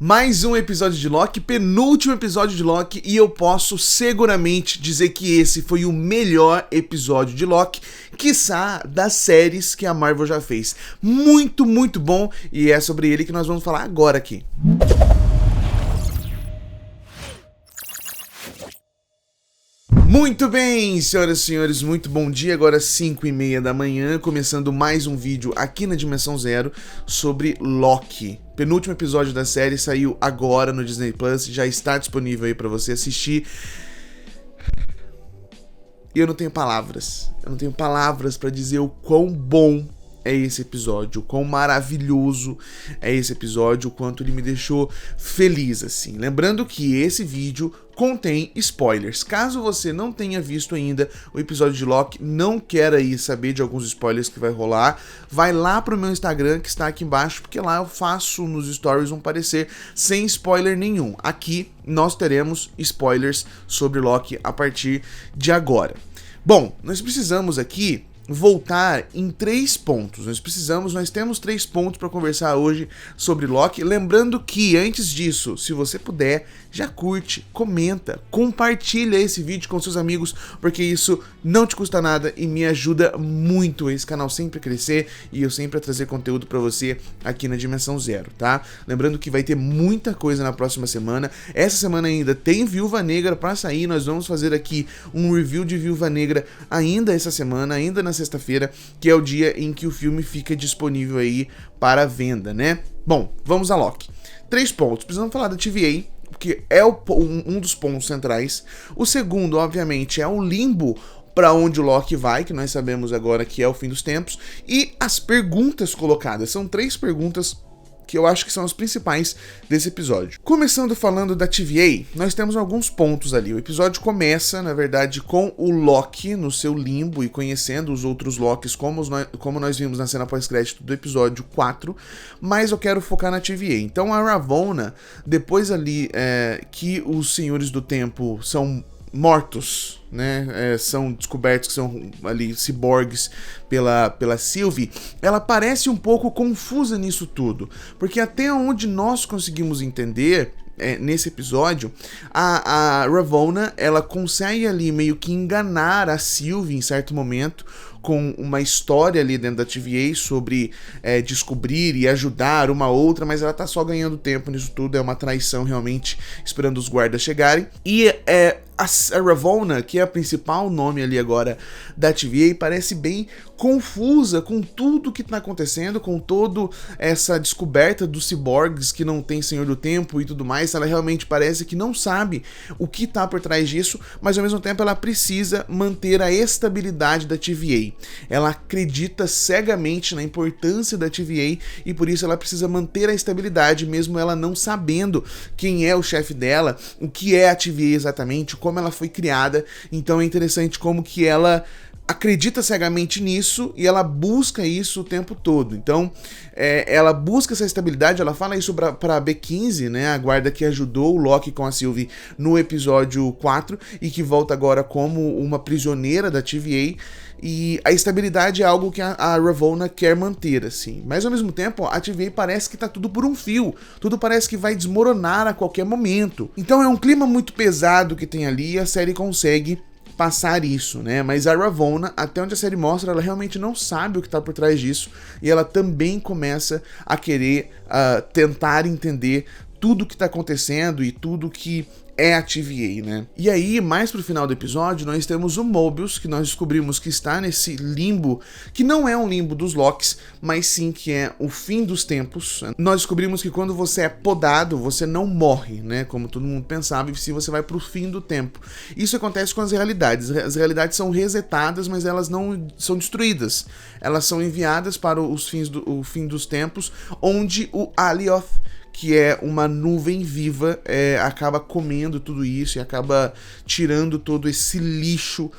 Mais um episódio de Loki, penúltimo episódio de Loki, e eu posso seguramente dizer que esse foi o melhor episódio de Loki, quiçá das séries que a Marvel já fez. Muito, muito bom, e é sobre ele que nós vamos falar agora aqui. Muito bem, senhoras e senhores, muito bom dia, agora 5h30 da manhã, começando mais um vídeo aqui na Dimensão Zero sobre Loki. Penúltimo episódio da série saiu agora no Disney Plus, já está disponível aí pra você assistir. E eu não tenho palavras pra dizer o quão bom é esse episódio, o quão maravilhoso é esse episódio, o quanto ele me deixou feliz, assim. Lembrando que esse vídeo contém spoilers. Caso você não tenha visto ainda o episódio de Loki, não quer aí saber de alguns spoilers que vai rolar, vai lá pro meu Instagram que está aqui embaixo, porque lá eu faço nos stories um parecer sem spoiler nenhum. Aqui nós teremos spoilers sobre Loki a partir de agora. Bom, nós precisamos aqui voltar em 3 pontos. Nós temos 3 pontos para conversar hoje sobre Loki. Lembrando que, antes disso, se você puder, já curte, comenta, compartilha esse vídeo com seus amigos, porque isso não te custa nada e me ajuda muito esse canal sempre a crescer e eu sempre a trazer conteúdo para você aqui na Dimensão Zero, tá? Lembrando que vai ter muita coisa na próxima semana. Essa semana ainda tem Viúva Negra para sair. Nós vamos fazer aqui um review de Viúva Negra ainda essa semana, ainda na sexta-feira, que é o dia em que o filme fica disponível aí para venda, né? Bom, vamos a Loki. 3 pontos. Precisamos falar da TVA, que é um dos pontos centrais. O segundo, obviamente, é o limbo para onde o Loki vai, que nós sabemos agora que é o fim dos tempos. E as perguntas colocadas. São 3 perguntas que eu acho que são as principais desse episódio. Começando falando da TVA, nós temos alguns pontos ali. O episódio começa, na verdade, com o Loki no seu limbo e conhecendo os outros Lokis, como nós vimos na cena pós-crédito do episódio 4, mas eu quero focar na TVA. Então a Ravonna, depois ali que os Senhores do Tempo são mortos, né, são descobertos que são ali ciborgues pela Sylvie, ela parece um pouco confusa nisso tudo, porque até onde nós conseguimos entender nesse episódio, a Ravonna, ela consegue ali meio que enganar a Sylvie em certo momento, com uma história ali dentro da TVA sobre descobrir e ajudar uma outra, mas ela tá só ganhando tempo nisso tudo, é uma traição realmente, esperando os guardas chegarem. E a Ravonna, que é a principal nome ali agora da TVA, parece bem confusa com tudo que tá acontecendo, com toda essa descoberta dos ciborgues que não tem Senhor do Tempo e tudo mais. Ela realmente parece que não sabe o que tá por trás disso, mas ao mesmo tempo ela precisa manter a estabilidade da TVA. Ela acredita cegamente na importância da TVA e por isso ela precisa manter a estabilidade, mesmo ela não sabendo quem é o chefe dela, o que é a TVA exatamente, como ela foi criada. Então é interessante como que ela acredita cegamente nisso e ela busca isso o tempo todo. Então ela busca essa estabilidade. Ela fala isso pra B15, né, a guarda que ajudou o Loki com a Sylvie no episódio 4 e que volta agora como uma prisioneira da TVA. E a estabilidade é algo que a Ravonna quer manter, assim. Mas ao mesmo tempo, a TVA parece que tá tudo por um fio. Tudo parece que vai desmoronar a qualquer momento. Então é um clima muito pesado que tem ali e a série consegue passar isso, né? Mas a Ravonna, até onde a série mostra, ela realmente não sabe o que tá por trás disso. E ela também começa a querer tentar entender tudo que tá acontecendo e tudo que é a TVA, né? E aí, mais pro final do episódio, nós temos o Mobius, que nós descobrimos que está nesse limbo, que não é um limbo dos Lokis, mas sim que é o fim dos tempos. Nós descobrimos que quando você é podado, você não morre, né? Como todo mundo pensava, e se você vai pro fim do tempo. Isso acontece com as realidades. As realidades são resetadas, mas elas não são destruídas. Elas são enviadas para o fim dos tempos, onde o Alioth, que é uma nuvem viva, acaba comendo tudo isso e acaba tirando todo esse lixo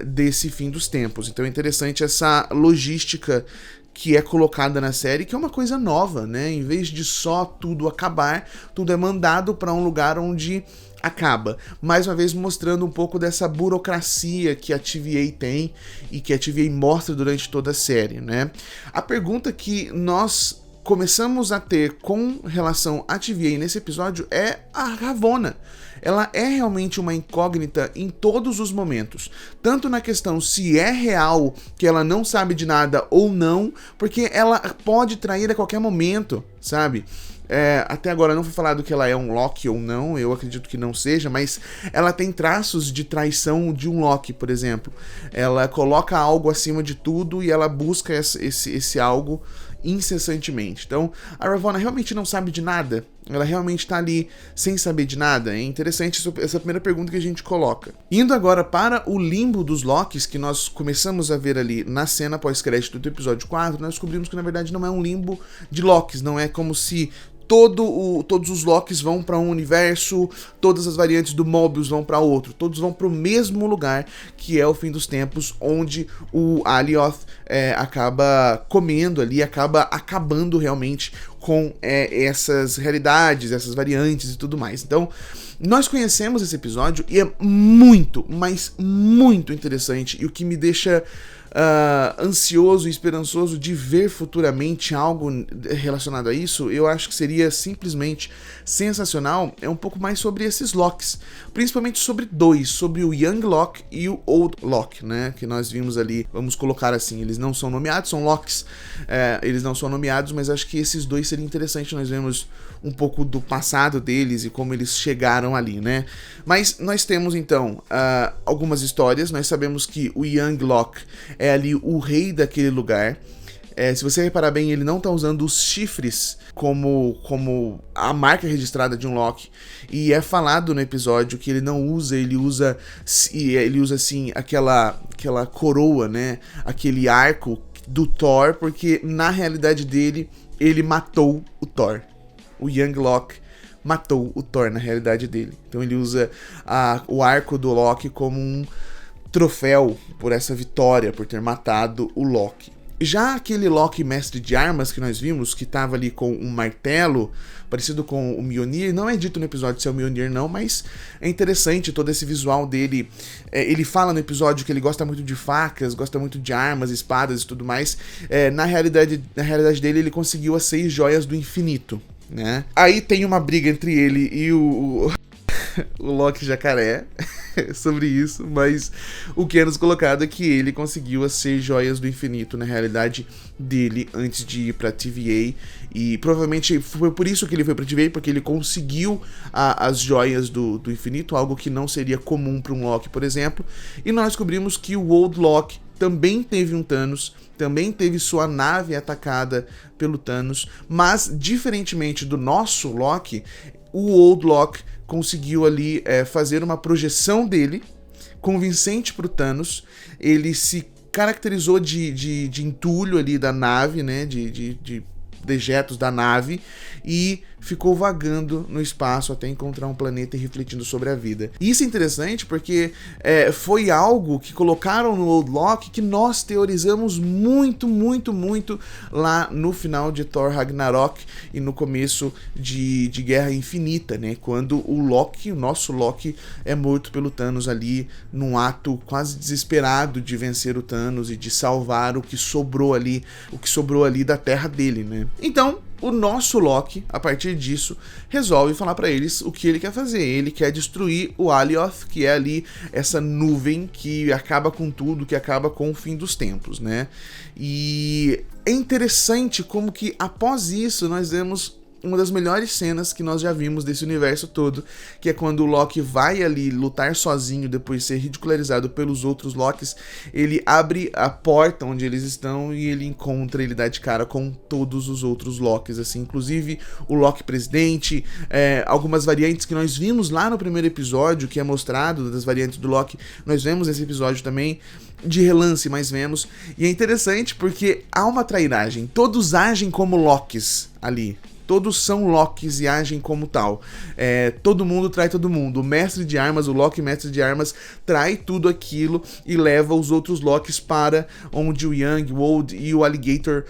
desse fim dos tempos. Então é interessante essa logística que é colocada na série, que é uma coisa nova, né? Em vez de só tudo acabar, tudo é mandado para um lugar onde acaba. Mais uma vez mostrando um pouco dessa burocracia que a TVA tem e que a TVA mostra durante toda a série, né? A pergunta que nós começamos a ter com relação a TVA nesse episódio é a Ravonna. Ela é realmente uma incógnita em todos os momentos, tanto na questão se é real que ela não sabe de nada ou não, porque ela pode trair a qualquer momento, sabe? Até agora não foi falado que ela é um Loki ou não, eu acredito que não seja, mas ela tem traços de traição de um Loki, por exemplo. Ela coloca algo acima de tudo e ela busca esse algo incessantemente. Então, a Ravonna realmente não sabe de nada? Ela realmente tá ali sem saber de nada? É interessante essa primeira pergunta que a gente coloca. Indo agora para o limbo dos Lokis, que nós começamos a ver ali na cena pós-crédito do episódio 4, nós descobrimos que na verdade não é um limbo de Lokis, não é como se todos os Lokis vão para um universo, todas as variantes do Mobius vão para outro, todos vão para o mesmo lugar, que é o fim dos tempos, onde o Alioth acaba comendo ali, acaba acabando realmente com essas realidades, essas variantes e tudo mais. Então, nós conhecemos esse episódio e é muito, mas muito interessante, e o que me deixa ansioso e esperançoso de ver futuramente algo relacionado a isso, eu acho que seria simplesmente sensacional, é um pouco mais sobre esses Lokis, principalmente sobre dois, sobre o Young Loki e o Old Loki, né, que nós vimos ali, vamos colocar assim, eles não são nomeados, são Lokis, eles não são nomeados, mas acho que esses dois seria interessante, nós vemos um pouco do passado deles e como eles chegaram ali, né, mas nós temos então algumas histórias, nós sabemos que o Young Loki é ali o rei daquele lugar. Se você reparar bem, ele não tá usando os chifres como a marca registrada de um Loki. E é falado no episódio que ele não usa, ele usa assim aquela coroa, né? Aquele arco do Thor, porque na realidade dele, ele matou o Thor. O Young Loki matou o Thor na realidade dele. Então ele usa o arco do Loki como um troféu por essa vitória, por ter matado o Loki. Já aquele Loki mestre de armas que nós vimos, que tava ali com um martelo, parecido com o Mjolnir, não é dito no episódio se é o Mjolnir não, mas é interessante todo esse visual dele. Ele fala no episódio que ele gosta muito de facas, gosta muito de armas, espadas e tudo mais. Na realidade dele, ele conseguiu as 6 joias do infinito, né? Aí tem uma briga entre ele e o Loki jacaré sobre isso, mas o que é nos colocado é que ele conseguiu as 6 joias do infinito na realidade dele antes de ir pra TVA, e provavelmente foi por isso que ele foi pra TVA, porque ele conseguiu as joias do infinito, algo que não seria comum para um Loki, por exemplo, e nós descobrimos que o Old Loki também teve um Thanos, também teve sua nave atacada pelo Thanos, mas diferentemente do nosso Loki, o Old Loki conseguiu ali fazer uma projeção dele, convincente pro Thanos. Ele se caracterizou de entulho ali da nave, né, de dejetos da nave, e ficou vagando no espaço até encontrar um planeta e refletindo sobre a vida. E isso é interessante porque foi algo que colocaram no Old Loki que nós teorizamos muito lá no final de Thor Ragnarok e no começo de Guerra Infinita, né? Quando o Loki, o nosso Loki, é morto pelo Thanos ali num ato quase desesperado de vencer o Thanos e de salvar o que sobrou ali da terra dele, né? Então, o nosso Loki, a partir disso, resolve falar pra eles o que ele quer fazer. Ele quer destruir o Alioth, que é ali essa nuvem que acaba com tudo, que acaba com o fim dos tempos, né? E é interessante como que após isso nós vemos uma das melhores cenas que nós já vimos desse universo todo, que é quando o Loki vai ali lutar sozinho depois de ser ridicularizado pelos outros Lokis. Ele abre a porta onde eles estão e ele dá de cara com todos os outros Lokis, assim, inclusive o Loki presidente, algumas variantes que nós vimos lá no primeiro episódio, que é mostrado das variantes do Loki, nós vemos nesse episódio também, de relance, mas vemos, e é interessante porque há uma trairagem, todos agem como Lokis ali. Todos são Lokis e agem como tal. Todo mundo trai todo mundo. O mestre de armas, o Loki mestre de armas, trai tudo aquilo e leva os outros Lokis para onde o Young, o Old e o Alligator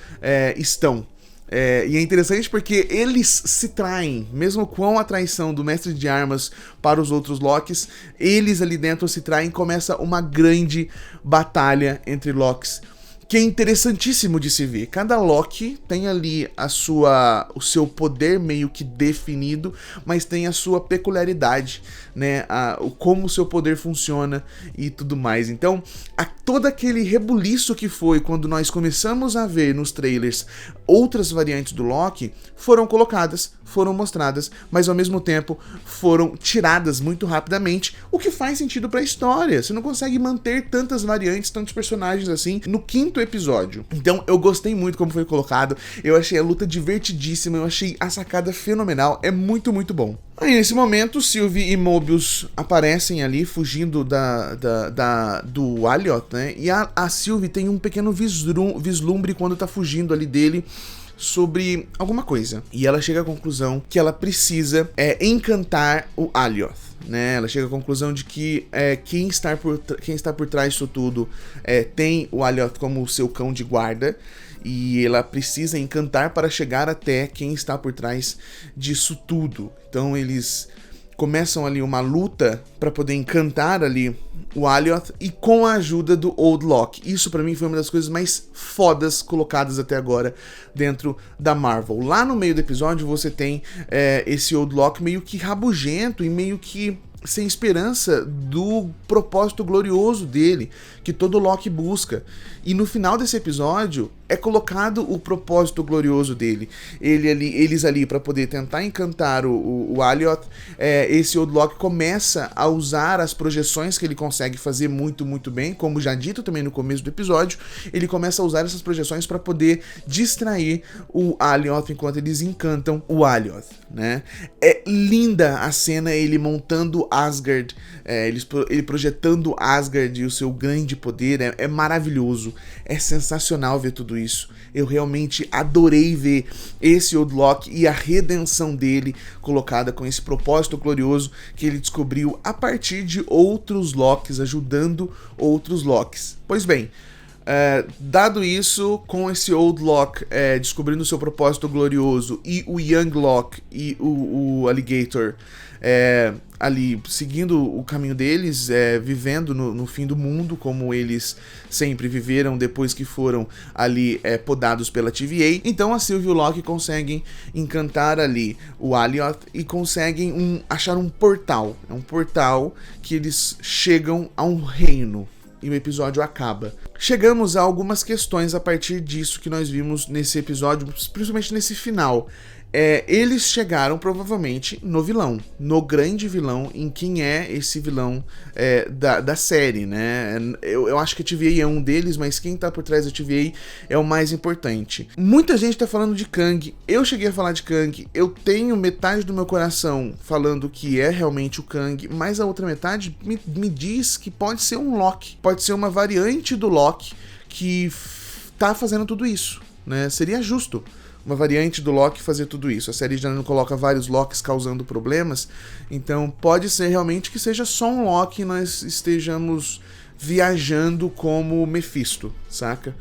estão. E é interessante porque eles se traem, mesmo com a traição do mestre de armas para os outros Lokis, eles ali dentro se traem e começa uma grande batalha entre Lokis, que é interessantíssimo de se ver. Cada Loki tem ali o seu poder meio que definido, mas tem a sua peculiaridade, né? Como o seu poder funciona e tudo mais. Então, todo aquele rebuliço que foi quando nós começamos a ver nos trailers outras variantes do Loki foram colocadas, foram mostradas, mas ao mesmo tempo foram tiradas muito rapidamente, o que faz sentido pra história. Você não consegue manter tantas variantes, tantos personagens assim no quinto episódio. Então eu gostei muito como foi colocado, eu achei a luta divertidíssima, eu achei a sacada fenomenal, é muito, muito bom. Aí nesse momento, Sylvie e Mobius aparecem ali, fugindo do Alioth, né? E a Sylvie tem um pequeno vislumbre quando tá fugindo ali dele sobre alguma coisa. E ela chega à conclusão que ela precisa encantar o Alioth, né? Ela chega à conclusão de que quem está por trás disso tudo tem o Alioth como seu cão de guarda, e ela precisa encantar para chegar até quem está por trás disso tudo. Então eles começam ali uma luta para poder encantar ali o Alioth, e com a ajuda do Old Loki. Isso pra mim foi uma das coisas mais fodas colocadas até agora dentro da Marvel. Lá no meio do episódio você tem esse Old Loki meio que rabugento e meio que sem esperança do propósito glorioso dele, que todo Loki busca. E no final desse episódio é colocado o propósito glorioso dele. Eles ali, para poder tentar encantar o Alioth, esse Old Loki começa a usar as projeções que ele consegue fazer muito, muito bem, como já dito também no começo do episódio. Ele começa a usar essas projeções para poder distrair o Alioth enquanto eles encantam o Alioth, né? É linda a cena, ele montando Asgard, ele projetando Asgard e o seu grande poder, é maravilhoso, é sensacional ver tudo isso. Eu realmente adorei ver esse Old Loki e a redenção dele colocada com esse propósito glorioso que ele descobriu a partir de outros Lokis, ajudando outros Lokis. Pois bem, dado isso, com esse Old Loki descobrindo o seu propósito glorioso, e o Young Loki e o Alligator ali seguindo o caminho deles, vivendo no fim do mundo, como eles sempre viveram depois que foram ali podados pela TVA. Então a Sylvie e o Loki conseguem encantar ali o Alioth e conseguem achar um portal. É um portal que eles chegam a um reino. E o episódio acaba. Chegamos a algumas questões a partir disso que nós vimos nesse episódio, principalmente nesse final. Eles chegaram provavelmente no vilão, no grande vilão, em quem é esse vilão da série, né? Eu acho que a TVA é um deles, mas quem tá por trás da TVA é o mais importante. Muita gente tá falando de Kang, eu cheguei a falar de Kang, eu tenho metade do meu coração falando que é realmente o Kang, mas a outra metade me diz que pode ser um Loki, pode ser uma variante do Loki que tá fazendo tudo isso, né? Seria justo uma variante do Loki fazer tudo isso. A série já não coloca vários Lokis causando problemas, então pode ser realmente que seja só um Loki e nós estejamos viajando como Mephisto, saca?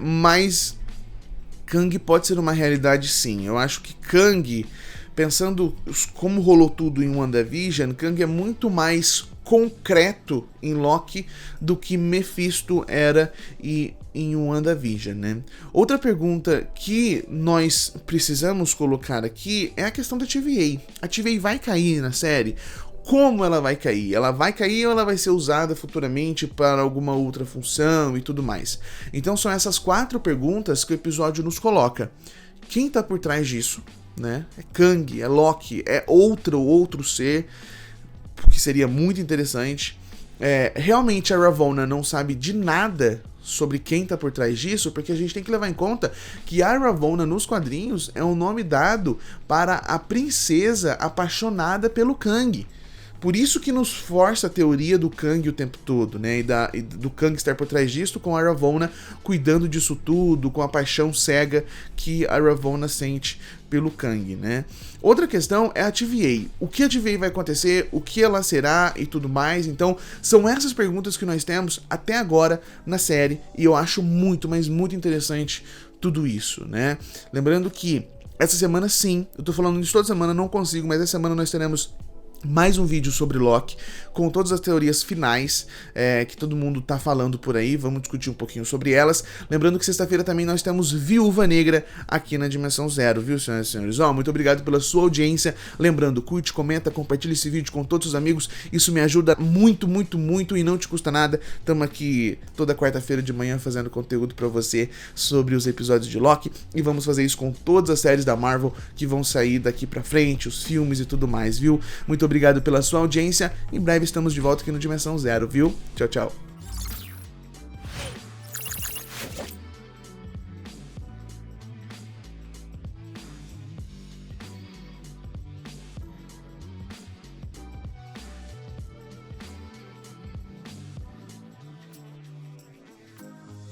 Mas Kang pode ser uma realidade, sim. Eu acho que Kang, pensando como rolou tudo em WandaVision, Kang é muito mais concreto em Loki do que Mephisto era em WandaVision, né? Outra pergunta que nós precisamos colocar aqui é a questão da TVA. A TVA vai cair na série? Como ela vai cair? Ela vai cair ou ela vai ser usada futuramente para alguma outra função e tudo mais? Então são essas 4 perguntas que o episódio nos coloca. Quem tá por trás disso, né? É Kang, é Loki, é outro ser, que seria muito interessante. Realmente a Ravonna não sabe de nada sobre quem tá por trás disso, porque a gente tem que levar em conta que a Ravonna nos quadrinhos é um nome dado para a princesa apaixonada pelo Kang. Por isso que nos força a teoria do Kang o tempo todo, né? E do Kang estar por trás disso, com a Ravonna cuidando disso tudo, com a paixão cega que a Ravonna sente pelo Kang, né? Outra questão é a TVA. O que a TVA vai acontecer, o que ela será e tudo mais. Então, são essas perguntas que nós temos até agora na série, e eu acho muito, mas muito interessante tudo isso, né? Lembrando que essa semana, sim, eu tô falando isso toda semana, não consigo, mas essa semana nós teremos mais um vídeo sobre Loki, com todas as teorias finais que todo mundo tá falando por aí. Vamos discutir um pouquinho sobre elas. Lembrando que sexta-feira também nós temos Viúva Negra aqui na Dimensão Zero, viu, senhoras e senhores? Muito obrigado pela sua audiência. Lembrando, curte, comenta, compartilha esse vídeo com todos os amigos. Isso me ajuda muito, muito, muito e não te custa nada. Estamos aqui toda quarta-feira de manhã fazendo conteúdo pra você sobre os episódios de Loki. E vamos fazer isso com todas as séries da Marvel que vão sair daqui pra frente, os filmes e tudo mais, viu? Muito obrigado pela sua audiência. Em breve estamos de volta aqui no Dimensão Zero, viu? Tchau, tchau.